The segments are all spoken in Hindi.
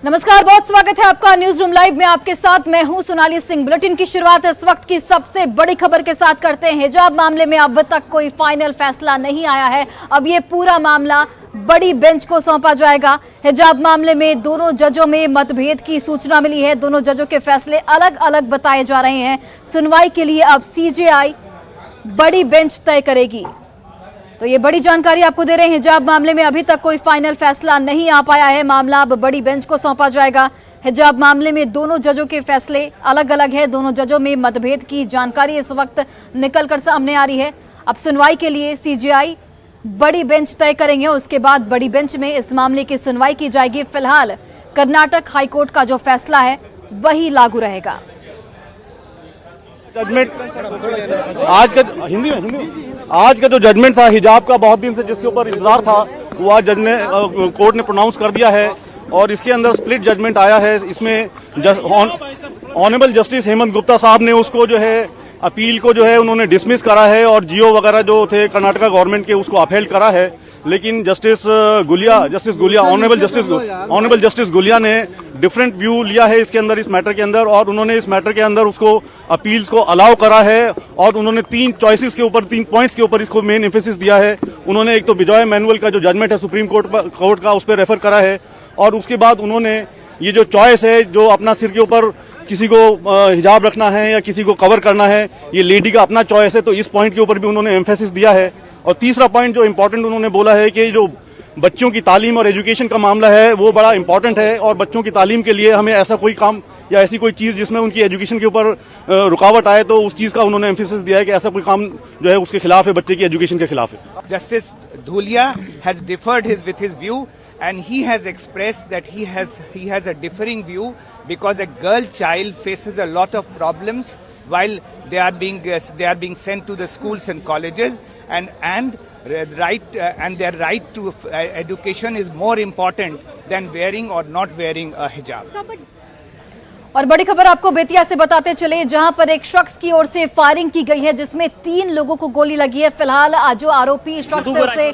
नमस्कार, बहुत स्वागत है आपका न्यूज रूम लाइव में। आपके साथ मैं हूं सोनाली सिंह। बुलेटिन की शुरुआत इस वक्त की सबसे बड़ी खबर के साथ करते हैं। हिजाब मामले में अब तक कोई फाइनल फैसला नहीं आया है। अब ये पूरा मामला बड़ी बेंच को सौंपा जाएगा। हिजाब मामले में दोनों जजों में मतभेद की सूचना मिली है। दोनों जजों के फैसले अलग अलग बताए जा रहे हैं। सुनवाई के लिए अब सीजेआई बड़ी बेंच तय करेगी। तो ये बड़ी जानकारी आपको दे रहे हैं। हिजाब मामले में अभी तक कोई फाइनल फैसला नहीं आ पाया है। मामला अब बड़ी बेंच को सौंपा जाएगा। हिजाब मामले में दोनों जजों के फैसले अलग अलग है। दोनों जजों में मतभेद की जानकारी इस वक्त निकलकर सामने आ रही है। अब सुनवाई के लिए सीजेआई बड़ी बेंच तय करेंगे। उसके बाद बड़ी बेंच में इस मामले की सुनवाई की जाएगी। फिलहाल कर्नाटक हाईकोर्ट का जो फैसला है वही लागू रहेगा। जजमेंट आज का जो जजमेंट था हिजाब का, बहुत दिन से जिसके ऊपर इंतजार था, वो आज जज ने कोर्ट ने प्रोनाउंस कर दिया है और इसके अंदर स्प्लिट जजमेंट आया है। इसमें ऑनरेबल जस्टिस हेमंत गुप्ता साहब ने उसको जो है अपील को जो है उन्होंने डिसमिस करा है और जियो वगैरह जो थे कर्नाटका गवर्नमेंट के उसको अपहेल्ड करा है। लेकिन justice Gulia honourable justice Gulia ने डिफरेंट व्यू लिया है इसके अंदर, इस मैटर के अंदर, और उन्होंने इस मैटर के अंदर उसको अपील्स को अलाउ करा है और उन्होंने 3 पॉइंट्स के ऊपर इसको मेन एम्फेसिस दिया है। उन्होंने एक तो बिजॉय मैनुअल का जो जजमेंट है सुप्रीम कोर्ट का, उस पर रेफर करा है और उसके बाद उन्होंने ये जो चॉइस है, जो अपना सिर के ऊपर किसी को हिजाब रखना है या किसी को कवर करना है, ये लेडी का अपना चॉइस है, तो इस पॉइंट के ऊपर भी उन्होंने एम्फेसिस दिया है। और तीसरा पॉइंट जो इम्पोर्टेंट उन्होंने बोला है कि जो बच्चों की तालीम और एजुकेशन का मामला है वो बड़ा इंपॉर्टेंट है और बच्चों की तालीम के लिए हमें ऐसा कोई काम या ऐसी कोई चीज जिसमें उनकी एजुकेशन के ऊपर रुकावट आए, तो उस चीज का उन्होंने एम्फेसिस दिया है कि ऐसा कोई काम जो है उसके खिलाफ है, बच्चे की एजुकेशन के खिलाफ है। Justice Dhulia has differed with his view and he has expressed that he has a differing view because a girl child faces a lot of problems while they are being sent to the schools and colleges and their right to education is more important than wearing or not wearing a hijab. और बड़ी खबर आपको बेतिया से बताते चले, जहां पर एक शख्स की ओर से फायरिंग की गई है जिसमें 3 लोगों को गोली लगी है। फिलहाल जो आरोपी शख्स है उसे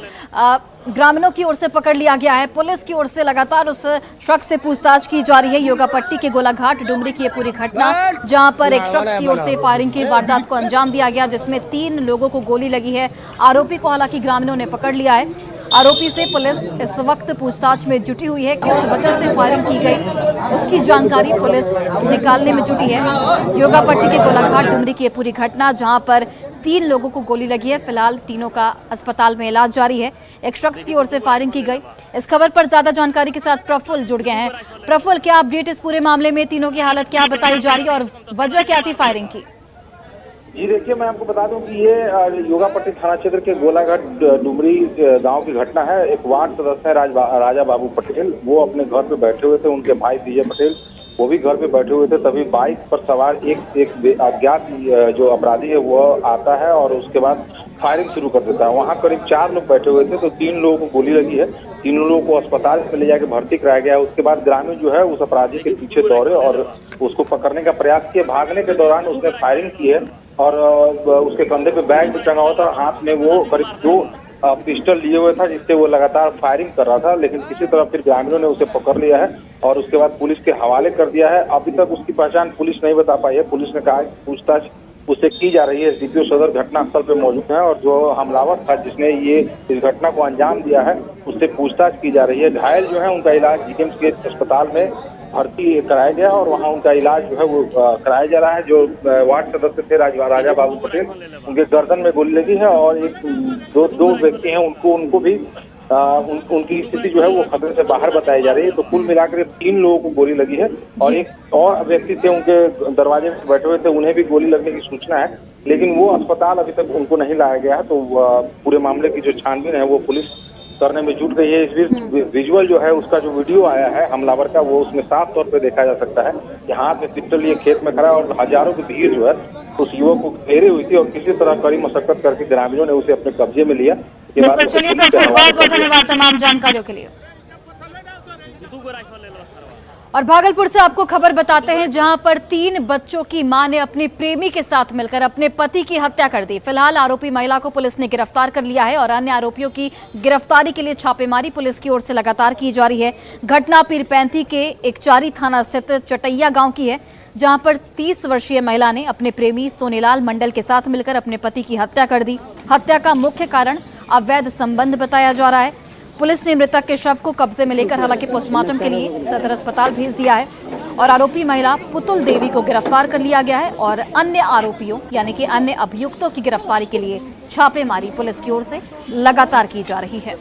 ग्रामीणों की ओर से पकड़ लिया गया है। पुलिस की ओर से लगातार उस शख्स से पूछताछ की जा रही है। योगापट्टी के गोलाघाट डुमरी की ये पूरी घटना, जहां पर एक शख्स की ओर से फायरिंग की वारदात को अंजाम दिया गया जिसमें 3 लोगों को गोली लगी है। आरोपी को हालांकि ग्रामीणों ने पकड़ लिया है। आरोपी से पुलिस इस वक्त पूछताछ में जुटी हुई है। किस वजह से फायरिंग की गई उसकी जानकारी पुलिस निकालने में जुटी है। योगापट्टी के गोलाघाट डुमरी की ये पूरी घटना, जहां पर 3 लोगों को गोली लगी है। फिलहाल तीनों का अस्पताल में इलाज जारी है। एक शख्स की ओर से फायरिंग की गई। इस खबर पर ज्यादा जानकारी के साथ प्रफुल्ल जुड़ गए हैं। प्रफुल्ल, क्या अपडेट इस पूरे मामले में? तीनों की हालत क्या बताई जा रही है और वजह क्या थी फायरिंग की? जी देखिए, मैं आपको बता दूं कि ये योगापट्टी थाना क्षेत्र के गोलाघाट डुमरी गांव की घटना है। एक वार्ड सदस्य है राजा बाबू पटेल, वो अपने घर पे बैठे हुए थे। उनके भाई विजय पटेल वो भी घर पे बैठे हुए थे। तभी बाइक पर सवार एक अज्ञात जो अपराधी है वो आता है और उसके बाद फायरिंग शुरू कर देता है। वहाँ करीब 4 लोग बैठे हुए थे, तो 3 लोगों को गोली लगी है। 3 लोगों को अस्पताल में ले जाके भर्ती कराया गया। उसके बाद ग्रामीण जो है उस अपराधी के पीछे दौड़े और उसको पकड़ने का प्रयास किए। भागने के दौरान उसने फायरिंग की है और उसके कंधे पे बैग भी टंगा हुआ था। हाथ में वो करीब 2 पिस्टल लिए हुए था जिससे वो लगातार फायरिंग कर रहा था। लेकिन किसी तरह फिर ग्रामीणों ने उसे पकड़ लिया है और उसके बाद पुलिस के हवाले कर दिया है। अभी तक उसकी पहचान पुलिस नहीं बता पाई है। पुलिस ने कहा कि पूछताछ उससे की जा रही है। डीपीओ सदर घटनास्थल पे मौजूद है और जो हमलावर था जिसने ये इस घटना को अंजाम दिया है उससे पूछताछ की जा रही है। घायल जो है उनका इलाज जीएमसी के अस्पताल में भर्ती कराया गया और वहाँ उनका इलाज जो है वो कराया जा रहा है। जो वार्ड सदस्य थे राजा बाबू पटेल, उनके गर्दन में गोली लगी है और दो व्यक्ति हैं उनको भी उनकी स्थिति जो है वो खतरे से बाहर बताई जा रही है। तो कुल मिलाकर 3 लोगों को गोली लगी है और एक और व्यक्ति थे उनके दरवाजे में बैठे हुए थे, उन्हें भी गोली लगने की सूचना है, लेकिन वो अस्पताल अभी तक उनको नहीं लाया गया है। तो पूरे मामले की जो छानबीन है वो पुलिस करने में जुट गई है। इस बीच विजुअल जो है उसका जो वीडियो आया है हमलावर का, वो उसमें साफ तौर पे देखा जा सकता है कि हाथ में पिस्टल लिए खेत में खड़ा है और हजारों की भीड़ जो है उस युवक को घेरे हुई थी और किसी तरह कड़ी मशक्कत करके ग्रामीणों ने उसे अपने कब्जे में लिया। चलिए, बहुत बहुत धन्यवाद तमाम जानकारियों के लिए। और भागलपुर से आपको खबर बताते हैं, जहां पर 3 बच्चों की मां ने अपने प्रेमी के साथ मिलकर अपने पति की हत्या कर दी। फिलहाल आरोपी महिला को पुलिस ने गिरफ्तार कर लिया है और अन्य आरोपियों की गिरफ्तारी के लिए छापेमारी पुलिस की ओर से लगातार की जा रही है। घटना पीरपैंती के एकचारी थाना स्थित चटैया गांव की है, जहां पर 30 वर्षीय महिला ने अपने प्रेमी सोनेलाल मंडल के साथ मिलकर अपने पति की हत्या कर दी। हत्या का मुख्य कारण अवैध संबंध बताया जा रहा है। पुलिस ने मृतक के शव को कब्जे में लेकर हालांकि पोस्टमार्टम के लिए सदर अस्पताल भेज दिया है और आरोपी महिला पुतुल देवी को गिरफ्तार कर लिया गया है और अन्य आरोपियों यानी कि अन्य अभियुक्तों की गिरफ्तारी के लिए छापेमारी पुलिस की ओर से लगातार की जा रही है।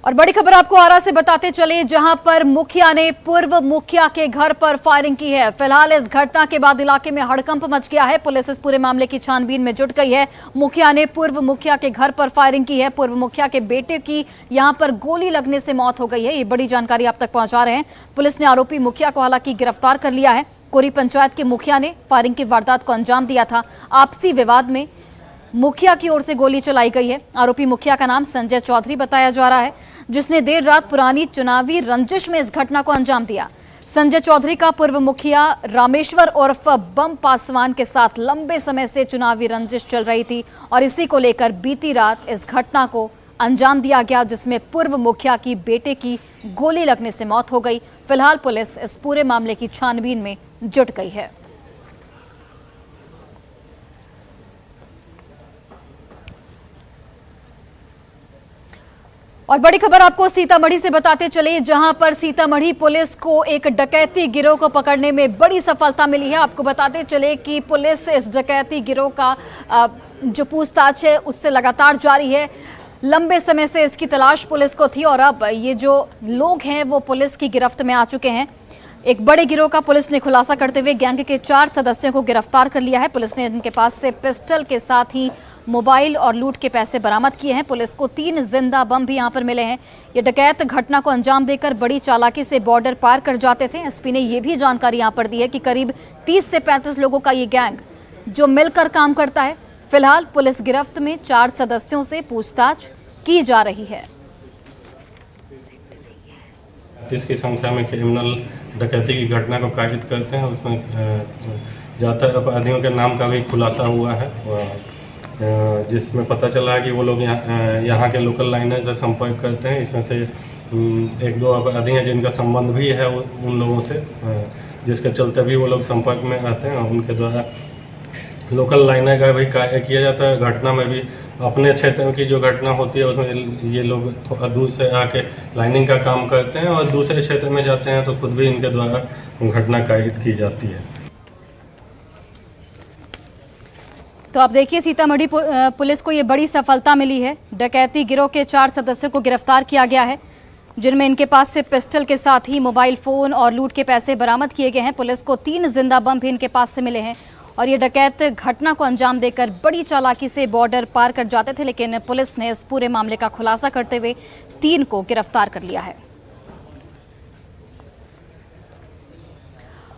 और बड़ी खबर आपको आरा से बताते चले, जहां पर मुखिया ने पूर्व मुखिया के घर पर फायरिंग की है। फिलहाल इस घटना के बाद इलाके में हड़कंप मच गया है। पुलिस इस पूरे मामले की छानबीन में जुट गई है। मुखिया ने पूर्व मुखिया के घर पर फायरिंग की है। पूर्व मुखिया के बेटे की यहां पर गोली लगने से मौत हो गई है। ये बड़ी जानकारी आप तक पहुंचा रहे हैं। पुलिस ने आरोपी मुखिया को हालांकि गिरफ्तार कर लिया है। कोरी पंचायत के मुखिया ने फायरिंग की वारदात को अंजाम दिया था। आपसी विवाद में मुखिया की ओर से गोली चलाई गई है। आरोपी मुखिया का नाम संजय चौधरी बताया जा रहा है, जिसने देर रात पुरानी चुनावी रंजिश में इस घटना को अंजाम दिया। संजय चौधरी का पूर्व मुखिया रामेश्वर उर्फ बम पासवान के साथ लंबे समय से चुनावी रंजिश चल रही थी और इसी को लेकर बीती रात इस घटना को अंजाम दिया गया, जिसमें पूर्व मुखिया की बेटे की गोली लगने से मौत हो गई। फिलहाल पुलिस इस पूरे मामले की छानबीन में जुट गई है। और बड़ी खबर आपको सीतामढ़ी से बताते चले, जहां पर सीतामढ़ी पुलिस को एक डकैती गिरोह को पकड़ने में बड़ी सफलता मिली है। आपको बताते चले कि पुलिस इस डकैती गिरोह का जो पूछताछ है उससे लगातार जारी है। लंबे समय से इसकी तलाश पुलिस को थी और अब ये जो लोग हैं वो पुलिस की गिरफ्त में आ चुके हैं। एक बड़े गिरोह का पुलिस ने खुलासा करते हुए गैंग के 4 सदस्यों को गिरफ्तार कर लिया है। पुलिस ने इनके पास से पिस्टल के साथ ही मोबाइल और लूट के पैसे बरामद किए हैं। पुलिस को 3 जिंदा बम भी यहां पर मिले हैं। ये डकैत घटना को अंजाम देकर बड़ी चालाकी से बॉर्डर पार कर जाते थे। एसपी ने यह भी जानकारी यहां पर दी है कि करीब 30 से 35 लोगों का ये गैंग जो मिलकर काम करता है। फिलहाल पुलिस गिरफ्त में 4 सदस्यों से पूछताछ की जा रही है। 30 की संख्या में क्रिमिनल डकैती की घटना को कारित करते हैं। उसमें ज़्यादातर अपराधियों के नाम का भी खुलासा हुआ है, जिसमें पता चला है कि वो लोग यहाँ के लोकल लाइनर से संपर्क करते हैं। इसमें से 1-2 अपराधी हैं जिनका संबंध भी है उन लोगों से, जिसके चलते भी वो लोग संपर्क में आते हैं। उनके द्वारा लोकल लाइनर का भी कार्य किया जाता है। घटना में भी अपने क्षेत्र की जो घटना होती है उसमें ये लोग थोड़ा दूर से आके लाइनिंग का काम करते हैं और दूसरे क्षेत्र में जाते हैं तो खुद भी इनके द्वारा घटना कारित की जाती है। तो आप देखिए, सीतामढ़ी पुलिस को ये बड़ी सफलता मिली है। डकैती गिरोह के 4 सदस्यों को गिरफ्तार किया गया है, जिनमें इनके पास से पिस्टल के साथ ही मोबाइल फोन और लूट के पैसे बरामद किए गए हैं। पुलिस को 3 जिंदा बम भी इनके पास से मिले हैं और ये डकैत घटना को अंजाम देकर बड़ी चालाकी से बॉर्डर पार कर जाते थे, लेकिन पुलिस ने इस पूरे मामले का खुलासा करते हुए 3 को गिरफ्तार कर लिया है।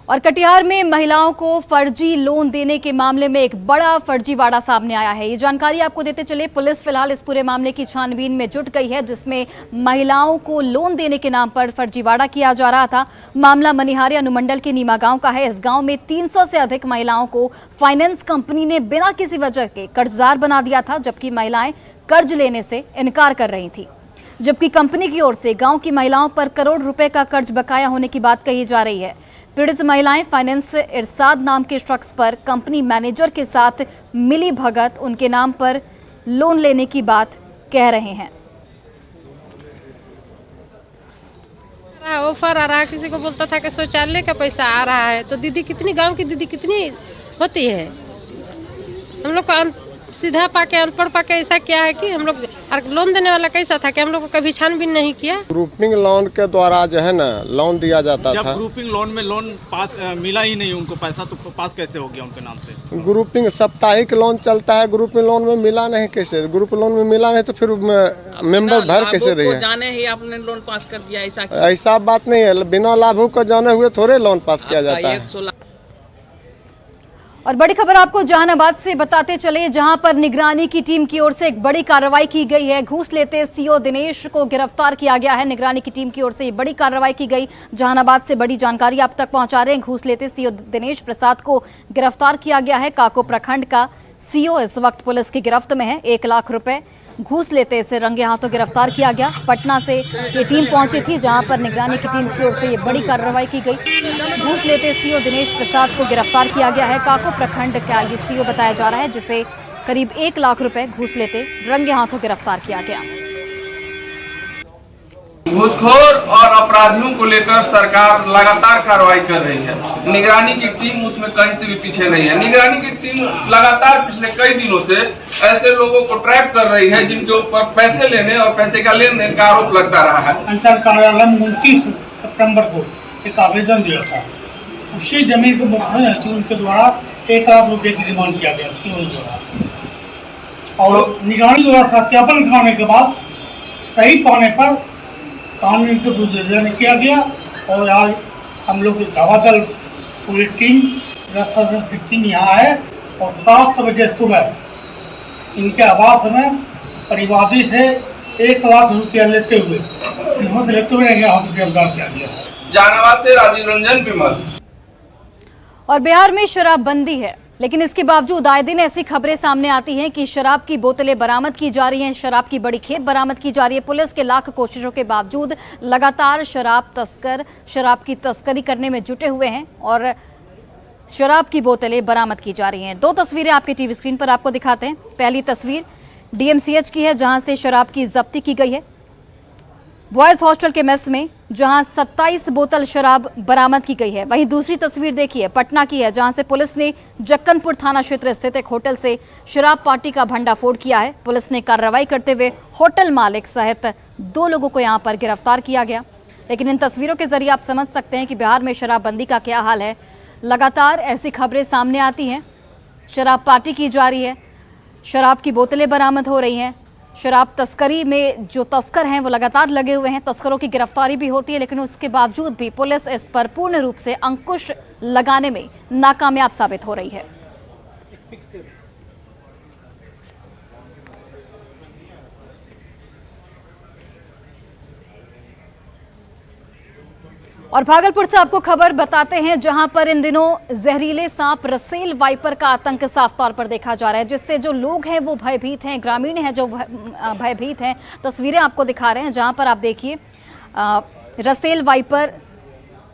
और कटिहार में महिलाओं को फर्जी लोन देने के मामले में एक बड़ा फर्जीवाड़ा सामने आया है। ये जानकारी आपको देते चले, पुलिस फिलहाल इस पूरे मामले की छानबीन में जुट गई है, जिसमें महिलाओं को लोन देने के नाम पर फर्जीवाड़ा किया जा रहा था। मामला मनिहारी अनुमंडल के नीमा गांव का है। इस गांव में 300 से अधिक महिलाओं को फाइनेंस कंपनी ने बिना किसी वजह के कर्जदार बना दिया था, जबकि महिलाएं कर्ज लेने से इनकार कर रही थी। जबकि कंपनी की ओर से गांव की महिलाओं पर करोड़ रुपए का कर्ज बकाया होने की बात कही जा रही है। पीड़ित महिलाएं फाइनेंस इरशाद नाम के शख्स पर कंपनी मैनेजर के साथ मिली भगत उनके नाम पर लोन लेने की बात कह रहे हैं। ऑफर आ रहा है, किसी को बोलता था कि शौचालय का पैसा आ रहा है, तो दीदी कितनी, गांव की दीदी कितनी होती है। हम लोग को सीधा पाके अनपढ़ पाके ऐसा क्या है कि हम लोग लोन देने वाला कैसा था कि हम लोग को कभी छानबीन नहीं किया। ग्रुपिंग लोन के द्वारा जो है ना लोन दिया जाता था। जब ग्रुपिंग लोन में लोन पास मिला ही नहीं उनको पैसा, तो पास कैसे हो गया उनके नाम से? ग्रुपिंग साप्ताहिक लोन चलता है, ग्रुपिंग लोन में मिला नहीं कैसे? ग्रुप लोन में मिला नहीं तो फिर मेंबर भर कैसे रही है? जाने ही आपने लोन पास कर दिया, ऐसा बात नहीं है। बिना लाभों को जाने हुए थोड़े लोन पास किया जाता है। और बड़ी खबर आपको जहानाबाद से बताते चले, जहां पर निगरानी की टीम की ओर से एक बड़ी कार्रवाई की गई है। घूस लेते सीओ दिनेश को गिरफ्तार किया गया है। निगरानी की टीम की ओर से ये बड़ी कार्रवाई की गई। जहानाबाद से बड़ी जानकारी आप तक पहुंचा रहे हैं। घूस लेते सीओ दिनेश प्रसाद को गिरफ्तार किया गया है। काको प्रखंड का सीओ इस वक्त पुलिस की गिरफ्त में है। 1 लाख रुपए घूस लेते इसे रंगे हाथों गिरफ्तार किया गया। पटना से ये टीम पहुंची थी, जहां पर निगरानी की टीम की ओर से ये बड़ी कार्रवाई की गई। घूस लेते सीओ दिनेश प्रसाद को गिरफ्तार किया गया है। काको प्रखंड का ये सीओ बताया जा रहा है, जिसे करीब 1 लाख रुपए घूस लेते रंगे हाथों गिरफ्तार किया गया। घूसखोर और अपराधियों को लेकर सरकार लगातार कार्रवाई कर रही है। निगरानी की टीम उसमें कहीं से भी पीछे नहीं है। निगरानी की टीम लगातार पिछले कई दिनों से ऐसे लोगों को ट्रैप कर रही है जिनके ऊपर पैसे लेने और पैसे का लेन देन का आरोप लगता रहा है। अंचल कार्यालय में 29 सितंबर को एक आवेदन दिया था। उसी जमीन को मुखिया उनके द्वारा 1 लाख रुपए की डिमांड किया गया और निगरानी द्वारा सत्यापन कराने के बाद सही पाने पर कानून के विरोध किया गया। और आज हम लोग धावा दल पूरी टीम 10 सदस्य टीम यहाँ है और 7 बजे सुबह इनके आवास में परिवादी से 1 लाख रुपया लेते हुए रिश्वत लेते हुए गिरफ्तार किया गया। जहानाबाद से राजीव रंजन विमल। और बिहार में शराबबंदी है, लेकिन इसके बावजूद आए दिन ऐसी खबरें सामने आती हैं कि शराब की बोतलें बरामद की जा रही हैं, शराब की बड़ी खेप बरामद की जा रही है। पुलिस के लाख कोशिशों के बावजूद लगातार शराब तस्कर शराब की तस्करी करने में जुटे हुए हैं और शराब की बोतलें बरामद की जा रही हैं। 2 तस्वीरें आपके टीवी स्क्रीन पर आपको दिखाते हैं। पहली तस्वीर डीएमसीएच की है, जहां से शराब की जब्ती की गई है। बॉयज हॉस्टल के मेस में जहां 27 बोतल शराब बरामद की गई है। वहीं दूसरी तस्वीर देखिए, पटना की है, जहां से पुलिस ने जक्कनपुर थाना क्षेत्र स्थित एक होटल से शराब पार्टी का भंडाफोड़ किया है। पुलिस ने कार्रवाई करते हुए होटल मालिक सहित 2 लोगों को यहां पर गिरफ्तार किया गया। लेकिन इन तस्वीरों के जरिए आप समझ सकते हैं कि बिहार में शराबबंदी का क्या हाल है। लगातार ऐसी खबरें सामने आती हैं, शराब पार्टी की जा रही है, शराब की बोतलें बरामद हो रही हैं, शराब तस्करी में जो तस्कर हैं वो लगातार लगे हुए हैं। तस्करों की गिरफ्तारी भी होती है, लेकिन उसके बावजूद भी पुलिस इस पर पूर्ण रूप से अंकुश लगाने में नाकामयाब साबित हो रही है। और भागलपुर से आपको खबर बताते हैं, जहां पर इन दिनों जहरीले सांप रसेल वाइपर का आतंक साफ तौर पर देखा जा रहा है, जिससे जो लोग हैं वो भयभीत हैं, ग्रामीण हैं जो भयभीत हैं। तस्वीरें आपको दिखा रहे हैं, जहां पर आप देखिए रसेल वाइपर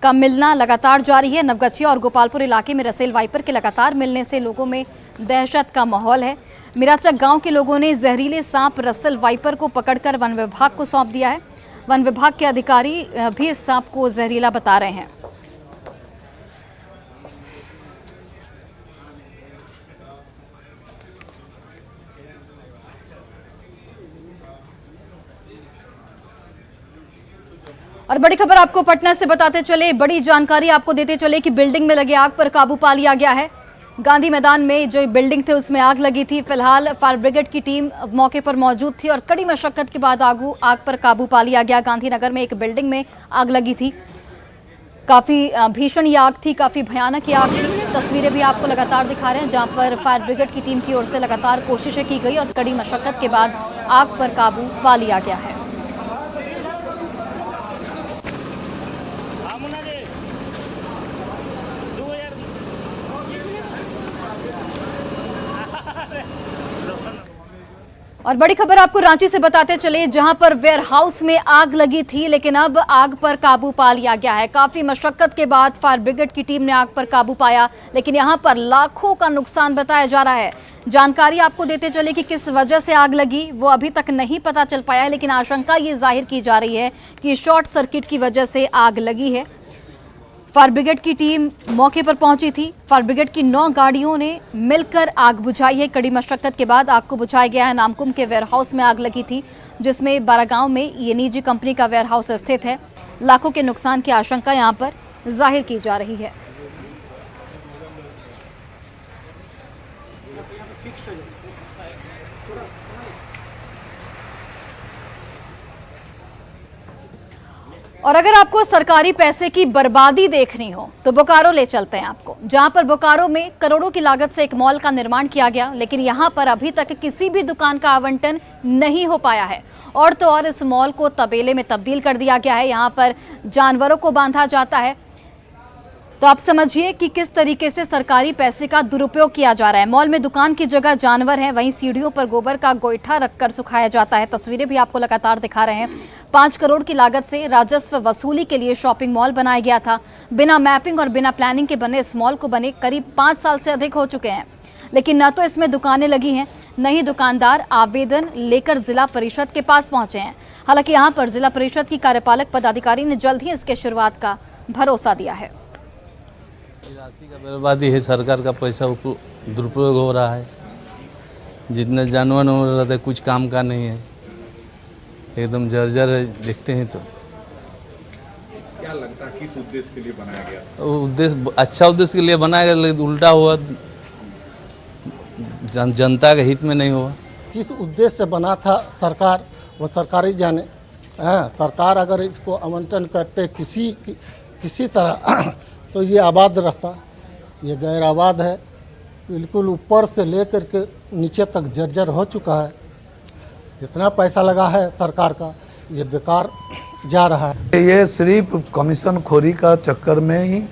का मिलना लगातार जारी है। नवगछिया और गोपालपुर इलाके में रसेल वाइपर के लगातार मिलने से लोगों में दहशत का माहौल है। मिराचक गाँव के लोगों ने जहरीले सांप रसेल वाइपर को पकड़कर वन विभाग को सौंप दिया है। वन विभाग के अधिकारी भी इस सांप को जहरीला बता रहे हैं। और बड़ी खबर आपको पटना से बताते चले, बड़ी जानकारी आपको देते चले कि बिल्डिंग में लगे आग पर काबू पा लिया गया है। गांधी मैदान में जो बिल्डिंग थे उसमें आग लगी थी। फिलहाल फायर ब्रिगेड की टीम मौके पर मौजूद थी और कड़ी मशक्कत के बाद आग पर काबू पा लिया गया। गांधीनगर में एक बिल्डिंग में आग लगी थी। काफी भीषण ये आग थी, काफी भयानक ये आग थी। तस्वीरें भी आपको लगातार दिखा रहे हैं, जहां पर फायर ब्रिगेड की टीम की ओर से लगातार कोशिशें की गई और कड़ी मशक्कत के बाद आग पर काबू पा लिया गया है। और बड़ी खबर आपको रांची से बताते चले, जहां पर वेयर हाउस में आग लगी थी, लेकिन अब आग पर काबू पा लिया गया है। काफी मशक्कत के बाद फायर ब्रिगेड की टीम ने आग पर काबू पाया, लेकिन यहां पर लाखों का नुकसान बताया जा रहा है। जानकारी आपको देते चले कि किस वजह से आग लगी वो अभी तक नहीं पता चल पाया है, लेकिन आशंका ये जाहिर की जा रही है कि शॉर्ट सर्किट की वजह से आग लगी है। फायर ब्रिगेड की टीम मौके पर पहुंची थी। फायर ब्रिगेड की 9 गाड़ियों ने मिलकर आग बुझाई है। कड़ी मशक्कत के बाद आग को बुझाया गया है। नामकुम के वेयर हाउस में आग लगी थी, जिसमें बारागांव में ये निजी कंपनी का वेयर हाउस स्थित है। लाखों के नुकसान की आशंका यहां पर जाहिर की जा रही है। और अगर आपको सरकारी पैसे की बर्बादी देखनी हो तो बोकारो ले चलते हैं आपको, जहां पर बोकारो में करोड़ों की लागत से एक मॉल का निर्माण किया गया, लेकिन यहां पर अभी तक किसी भी दुकान का आवंटन नहीं हो पाया है। और तो और इस मॉल को तबेले में तब्दील कर दिया गया है, यहां पर जानवरों को बांधा जाता है। तो आप समझिए कि किस तरीके से सरकारी पैसे का दुरुपयोग किया जा रहा है। मॉल में दुकान की जगह जानवर हैं, वहीं सीढ़ियों पर गोबर का गोईठा रखकर सुखाया जाता है। तस्वीरें भी आपको लगातार दिखा रहे हैं। 5 करोड़ की लागत से राजस्व वसूली के लिए शॉपिंग मॉल बनाया गया था। बिना मैपिंग और बिना प्लानिंग के बने इस मॉल को बने करीब 5 साल से अधिक हो चुके हैं, लेकिन न तो इसमें दुकानें लगी हैं, न ही दुकानदार आवेदन लेकर जिला परिषद के पास पहुंचे हैं। हालांकि यहां पर जिला परिषद की कार्यपालक पदाधिकारी ने जल्द ही इसके शुरुआत का भरोसा दिया है। राशि का बर्बादी है, सरकार का पैसा दुरुपयोग हो रहा है। जितने जानवर हो रहे थे कुछ काम का नहीं है, एकदम जर्जर है। देखते हैं तो क्या लगता है किस उद्देश्य के लिए बनाया गया? उद्देश्य अच्छा उद्देश्य के लिए बनाया गया, लेकिन उल्टा हुआ, जनता के हित में नहीं हुआ। किस उद्देश्य से बना था सरकार, वो सरकारी जाने। सरकार अगर इसको आवंटन करते किसी तरह तो ये आबाद रहता। ये गैर आबाद है, बिल्कुल ऊपर से लेकर के नीचे तक जर्जर हो चुका है। जितना पैसा लगा है सरकार का, ये बेकार जा रहा है। ये सिर्फ कमीशन खोरी का चक्कर में ही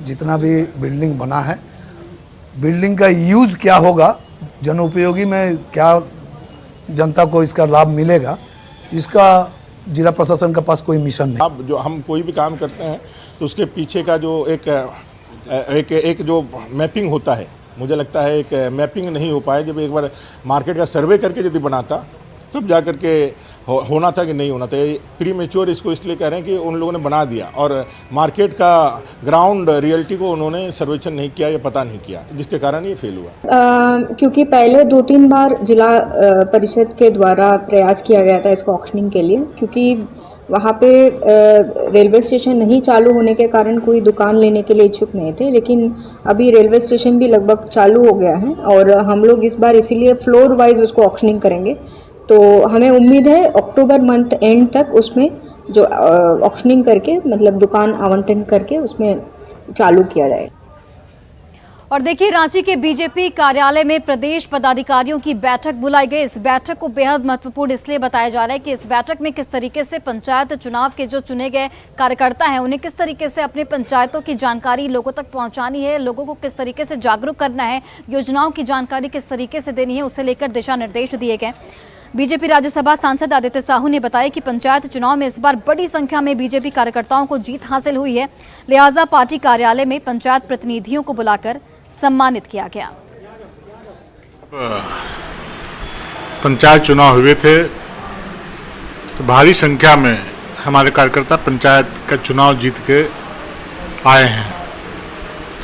जितना भी बिल्डिंग बना है, बिल्डिंग का यूज़ क्या होगा, जनोपयोगी में क्या जनता को इसका लाभ मिलेगा, इसका जिला प्रशासन के पास कोई मिशन नहीं। अब जो हम कोई भी काम करते हैं तो उसके पीछे का जो एक जो मैपिंग होता है, मुझे लगता है एक मैपिंग नहीं हो पाया। जब एक बार मार्केट का सर्वे करके यदि बनाता तब जा कर के होना था कि नहीं होना था। प्री मेच्योर इसको इसलिए कह रहे हैं कि उन लोगों ने बना दिया और मार्केट का ग्राउंड रियलिटी को उन्होंने सर्वेक्षण नहीं किया या पता नहीं किया, जिसके कारण ये फेल हुआ। क्योंकि पहले 2-3 बार जिला परिषद के द्वारा प्रयास किया गया था इसको ऑक्शनिंग के लिए, क्योंकि वहाँ पे रेलवे स्टेशन नहीं चालू होने के कारण कोई दुकान लेने के लिए इच्छुक नहीं थे। लेकिन अभी रेलवे स्टेशन भी लगभग चालू हो गया है और हम लोग इस बार इसीलिए फ्लोर वाइज उसको ऑक्शनिंग करेंगे। तो हमें उम्मीद है अक्टूबर मंथ एंड तक उसमें जो ऑक्शनिंग करके, मतलब दुकान आवंटन करके उसमें चालू किया जाए। और देखिए, रांची के बीजेपी कार्यालय में प्रदेश पदाधिकारियों की बैठक बुलाई गई। इस बैठक को बेहद महत्वपूर्ण इसलिए बताया जा रहा है कि इस बैठक में किस तरीके से पंचायत चुनाव के जो चुने गए कार्यकर्ता हैं, उन्हें किस तरीके से अपने पंचायतों की जानकारी लोगों तक पहुंचानी है, लोगों को किस तरीके से जागरूक करना है, योजनाओं की जानकारी किस तरीके से देनी है, उसे लेकर दिशा निर्देश दिए गए। बीजेपी राज्यसभा सांसद आदित्य साहू ने बताया कि पंचायत चुनाव में इस बार बड़ी संख्या में बीजेपी कार्यकर्ताओं को जीत हासिल हुई है, लिहाजा पार्टी कार्यालय में पंचायत प्रतिनिधियों को बुलाकर सम्मानित किया गया। पंचायत चुनाव हुए थे तो भारी संख्या में हमारे कार्यकर्ता पंचायत का चुनाव जीत के आए हैं।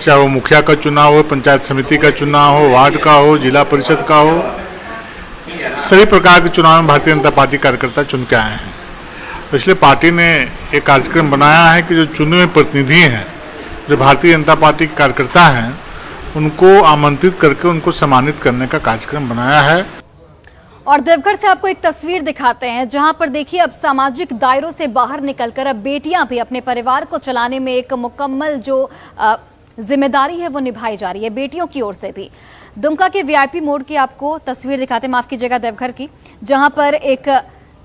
चाहे वो मुखिया का चुनाव हो, पंचायत समिति का चुनाव हो, वार्ड का हो, जिला परिषद का हो, सभी प्रकार के चुनाव में भारतीय जनता पार्टी कार्यकर्ता चुन के आए हैं। तो इसलिए पार्टी ने एक कार्यक्रम बनाया है कि जो चुने हुए प्रतिनिधि हैं, जो भारतीय जनता पार्टी के कार्यकर्ता हैं, उनको आमंत्रित करके उनको सम्मानित करने का कार्यक्रम बनाया है। और देवघर से आपको एक तस्वीर दिखाते हैं, जहां पर देखिए अब सामाजिक दायरों से बाहर निकलकर अब बेटियां भी अपने परिवार को चलाने में एक मुकम्मल जो जिम्मेदारी है वो निभाई जा रही है, बेटियों की ओर से भी। दुमका के वीआईपी मोड़ की आपको तस्वीर दिखाते हैं, माफ कीजिएगा, देवघर की, जहां पर एक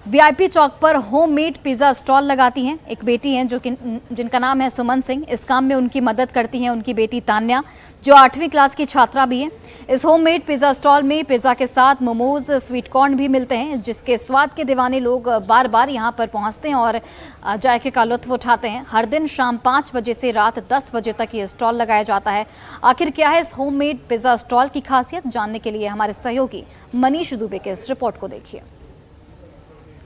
वीआईपी चौक पर होममेड पिज़्ज़ा स्टॉल लगाती हैं एक बेटी हैं जिनका नाम है सुमन सिंह। इस काम में उनकी मदद करती हैं उनकी बेटी तान्या, जो 8वीं क्लास की छात्रा भी है। इस होममेड पिज़्ज़ा स्टॉल में पिज़्ज़ा के साथ मोमोज, स्वीट कॉर्न भी मिलते हैं, जिसके स्वाद के दीवाने लोग बार बार यहां पर पहुंचते हैं और जायके का लुत्फ उठाते हैं। हर दिन शाम 5 बजे से रात 10 बजे तक ये स्टॉल लगाया जाता है। आखिर क्या है इस होममेड पिज़्ज़ा स्टॉल की खासियत, जानने के लिए हमारे सहयोगी मनीष दुबे के इस रिपोर्ट को देखिए।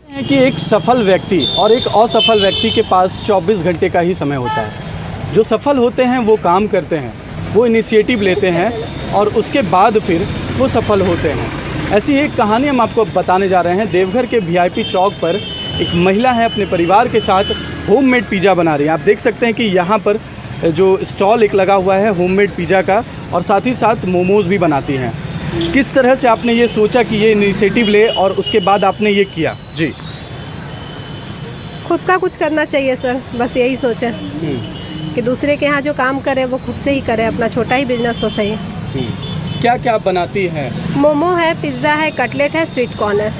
है कि एक सफल व्यक्ति और एक असफल व्यक्ति के पास 24 घंटे का ही समय होता है। जो सफल होते हैं वो काम करते हैं, वो इनिशिएटिव लेते हैं और उसके बाद फिर वो सफल होते हैं। ऐसी एक कहानी हम आपको बताने जा रहे हैं। देवघर के वीआईपी चौक पर एक महिला है, अपने परिवार के साथ होममेड पिज़्ज़ा बना रही है। आप देख सकते हैं कि यहाँ पर जो स्टॉल एक लगा हुआ है होममेड पिज़्ज़ा का, और साथ ही साथ मोमोज़ भी बनाती हैं। किस तरह से आपने ये सोचा कि ये इनिशिएटिव ले और उसके बाद आपने ये किया? जी, खुद का कुछ करना चाहिए सर, बस यही सोचें कि दूसरे के यहाँ जो काम करे वो खुद से ही करे, अपना छोटा ही बिजनेस हो सही। क्या क्या आप बनाती हैं? मोमो है, पिज्ज़ा है, कटलेट है, स्वीट कॉर्न है।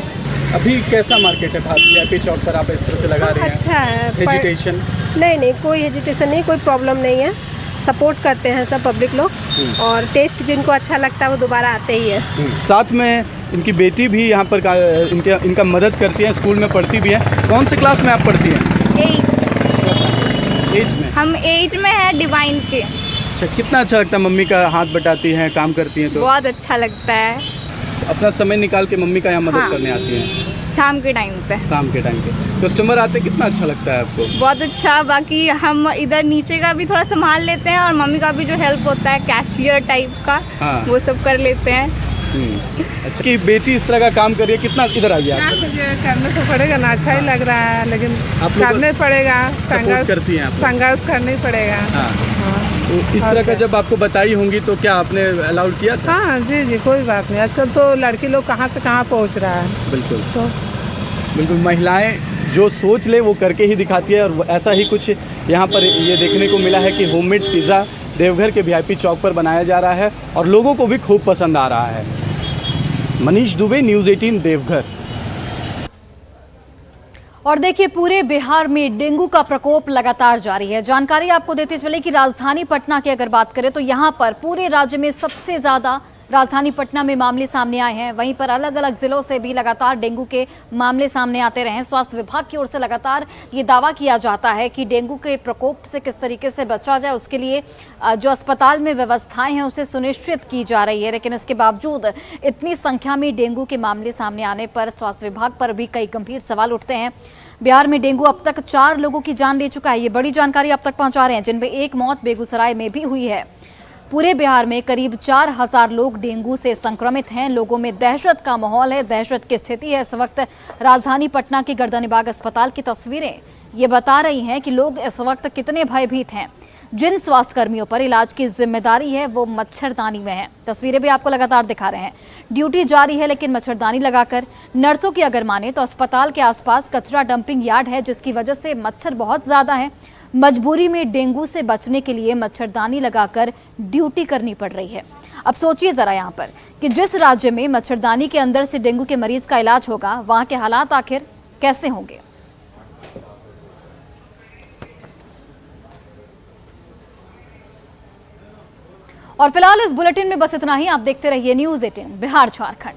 अभी कैसा मार्केट है VIP चौक पर आप इस तरह से लगा रहे हैं? अच्छा है। हेजिटेशन? नहीं, कोई हेजिटेशन नहीं, कोई प्रॉब्लम नहीं है। सपोर्ट करते हैं सब पब्लिक लोग, और टेस्ट जिनको अच्छा लगता है वो दोबारा आते ही है। साथ में इनकी बेटी भी यहाँ पर इनका मदद करती है, स्कूल में पढ़ती भी है। कौन से क्लास में आप पढ़ती हैं? 8 में। हम 8 में हैं, डिवाइन के। अच्छा, कितना अच्छा लगता है मम्मी का हाथ बटाती हैं, काम करती हैं तो? बहुत अच्छा लगता है। अपना समय निकाल के मम्मी का यहाँ मदद करने आती हैं? शाम के टाइम पे। शाम के टाइम पे कस्टमर आते, कितना अच्छा लगता है आपको? बहुत अच्छा। बाकी हम इधर नीचे का भी थोड़ा संभाल लेते हैं, और मम्मी का भी जो हेल्प होता है कैशियर टाइप का, वो सब कर लेते हैं। अच्छा, कि बेटी इस तरह का काम कर रही है, कितना इधर आ गया? मुझे करना तो पड़ेगा ना, अच्छा ही लग रहा है, लेकिन करने पड़ेगा। सपोर्ट करती हैं आप? संघर्ष करना ही पड़ेगा। तो इस तरह का जब आपको बताई होंगी तो क्या आपने अलाउड किया था? हाँ जी, कोई बात नहीं। आजकल तो लड़की लोग कहाँ से कहाँ पहुँच रहा है। बिल्कुल, तो बिल्कुल महिलाएं जो सोच ले वो करके ही दिखाती है, और ऐसा ही कुछ यहाँ पर ये देखने को मिला है कि होममेड पिज़्ज़ा देवघर के VIP चौक पर बनाया जा रहा है और लोगों को भी खूब पसंद आ रहा है। मनीष दुबे, न्यूज़ 18 देवघर। और देखिए, पूरे बिहार में डेंगू का प्रकोप लगातार जारी है। जानकारी आपको देते चले कि राजधानी पटना की अगर बात करें तो यहाँ पर पूरे राज्य में सबसे ज़्यादा राजधानी पटना में मामले सामने आए हैं। वहीं पर अलग अलग जिलों से भी लगातार डेंगू के मामले सामने आते रहे हैं। स्वास्थ्य विभाग की ओर से लगातार ये दावा किया जाता है कि डेंगू के प्रकोप से किस तरीके से बचा जाए, उसके लिए जो अस्पताल में व्यवस्थाएं हैं उसे सुनिश्चित की जा रही है। लेकिन इसके बावजूद इतनी संख्या में डेंगू के मामले सामने आने पर स्वास्थ्य विभाग पर भी कई गंभीर सवाल उठते हैं। बिहार में डेंगू अब तक 4 लोगों की जान ले चुका है। ये बड़ी जानकारी अब तक पहुंचा रहे हैं, जिनमें एक मौत बेगूसराय में भी हुई है। पूरे बिहार में करीब 4000 लोग डेंगू से संक्रमित हैं। लोगों में दहशत का माहौल है, दहशत की स्थिति है। इस वक्त राजधानी पटना के गर्दनीबाग अस्पताल की तस्वीरें ये बता रही हैं कि लोग इस वक्त कितने भयभीत हैं। जिन स्वास्थ्य कर्मियों पर इलाज की जिम्मेदारी है वो मच्छरदानी में है। तस्वीरें भी आपको लगातार दिखा रहे हैं। ड्यूटी जारी है लेकिन मच्छरदानी लगाकर। नर्सों की अगर माने तो अस्पताल के आसपास कचरा डंपिंग यार्ड है, जिसकी वजह से मच्छर बहुत ज्यादा है। मजबूरी में डेंगू से बचने के लिए मच्छरदानी लगाकर ड्यूटी करनी पड़ रही है। अब सोचिए जरा यहाँ पर कि जिस राज्य में मच्छरदानी के अंदर से डेंगू के मरीज का इलाज होगा, वहां के हालात आखिर कैसे होंगे। और फिलहाल इस बुलेटिन में बस इतना ही। आप देखते रहिए न्यूज़ 18 बिहार झारखंड।